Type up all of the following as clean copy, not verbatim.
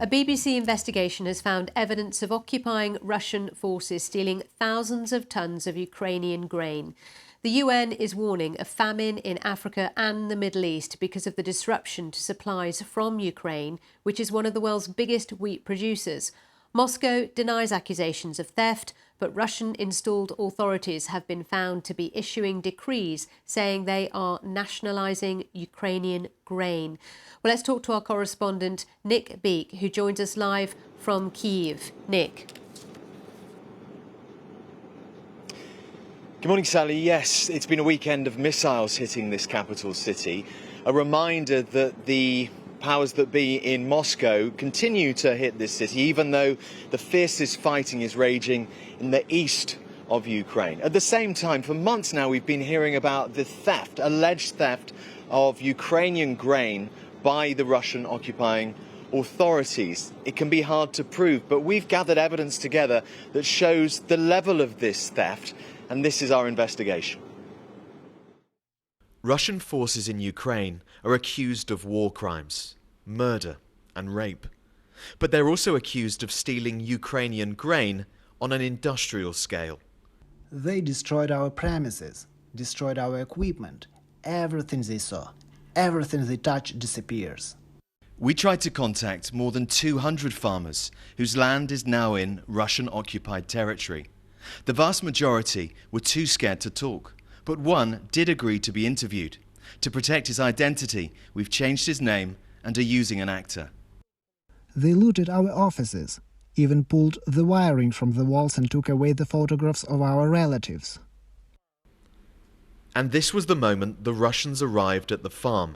A BBC investigation has found evidence of occupying Russian forces stealing thousands of tons of Ukrainian grain. The UN is warning of famine in Africa and the Middle East because of the disruption to supplies from Ukraine, which is one of the world's biggest wheat producers. Moscow denies accusations of theft, but Russian-installed authorities have been found to be issuing decrees saying they are nationalising Ukrainian grain. Well, let's talk to our correspondent, Nick Beek, who joins us live from Kyiv. Nick. Good morning, Sally. Yes, it's been a weekend of missiles hitting this capital city. A reminder that the powers that be in Moscow continue to hit this city, even though the fiercest fighting is raging in the east of Ukraine. At the same time, for months now, we've been hearing about the theft, alleged theft of Ukrainian grain by the Russian occupying authorities. It can be hard to prove, but we've gathered evidence together that shows the level of this theft, and this is our investigation. Russian forces in Ukraine are accused of war crimes, murder and rape. But they're also accused of stealing Ukrainian grain on an industrial scale. They destroyed our premises, destroyed our equipment. Everything they saw, everything they touch disappears. We tried to contact more than 200 farmers whose land is now in Russian-occupied territory. The vast majority were too scared to talk. But one did agree to be interviewed. To protect his identity, we've changed his name and are using an actor. They looted our offices, even pulled the wiring from the walls and took away the photographs of our relatives. And this was the moment the Russians arrived at the farm.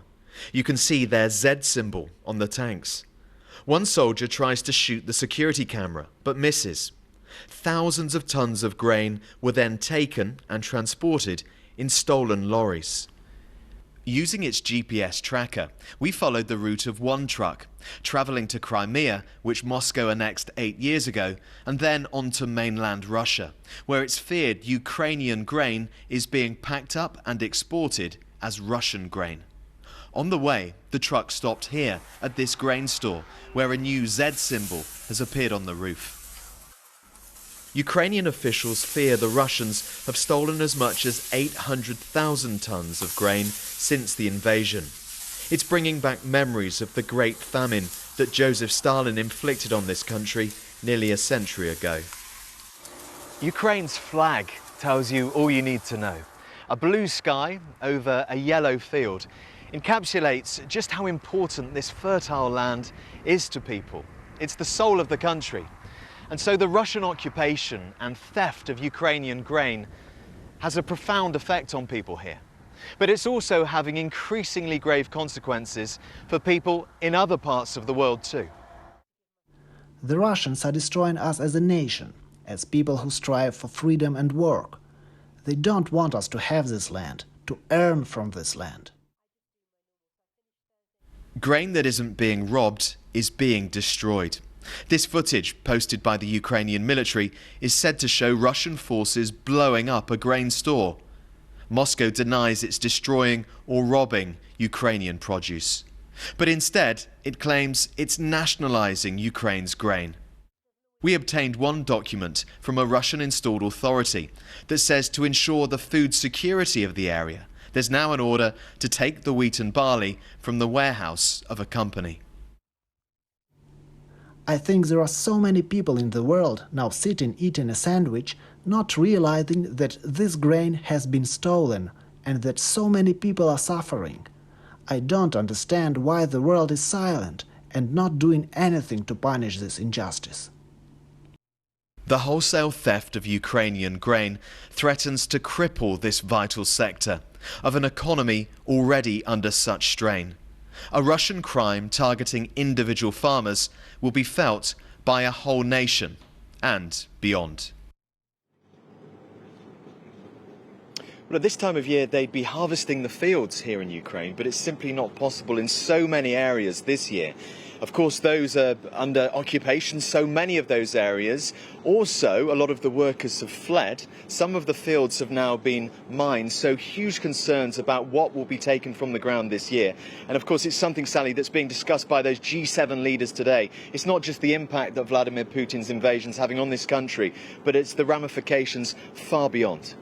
You can see their Z symbol on the tanks. One soldier tries to shoot the security camera, but misses. Thousands of tons of grain were then taken and transported in stolen lorries. Using its GPS tracker, we followed the route of one truck, travelling to Crimea, which Moscow annexed 8 years ago, and then on to mainland Russia, where it's feared Ukrainian grain is being packed up and exported as Russian grain. On the way, the truck stopped here at this grain store, where a new Z symbol has appeared on the roof. Ukrainian officials fear the Russians have stolen as much as 800,000 tons of grain since the invasion. It's bringing back memories of the Great Famine that Joseph Stalin inflicted on this country nearly a century ago. Ukraine's flag tells you all you need to know. A blue sky over a yellow field encapsulates just how important this fertile land is to people. It's the soul of the country. And so the Russian occupation and theft of Ukrainian grain has a profound effect on people here. But it's also having increasingly grave consequences for people in other parts of the world too. The Russians are destroying us as a nation, as people who strive for freedom and work. They don't want us to have this land, to earn from this land. Grain that isn't being robbed is being destroyed. This footage, posted by the Ukrainian military, is said to show Russian forces blowing up a grain store. Moscow denies it's destroying or robbing Ukrainian produce. But instead, it claims it's nationalising Ukraine's grain. We obtained one document from a Russian-installed authority that says to ensure the food security of the area, there's now an order to take the wheat and barley from the warehouse of a company. I think there are so many people in the world now sitting eating a sandwich, not realizing that this grain has been stolen and that so many people are suffering. I don't understand why the world is silent and not doing anything to punish this injustice. The wholesale theft of Ukrainian grain threatens to cripple this vital sector of an economy already under such strain. A Russian crime targeting individual farmers will be felt by a whole nation and beyond. Well, at this time of year, they'd be harvesting the fields here in Ukraine, but it's simply not possible in so many areas this year. Of course, those are under occupation, so many of those areas. Also, a lot of the workers have fled. Some of the fields have now been mined, so huge concerns about what will be taken from the ground this year. And of course, it's something, Sally, that's being discussed by those G7 leaders today. It's not just the impact that Vladimir Putin's invasion is having on this country, but it's the ramifications far beyond.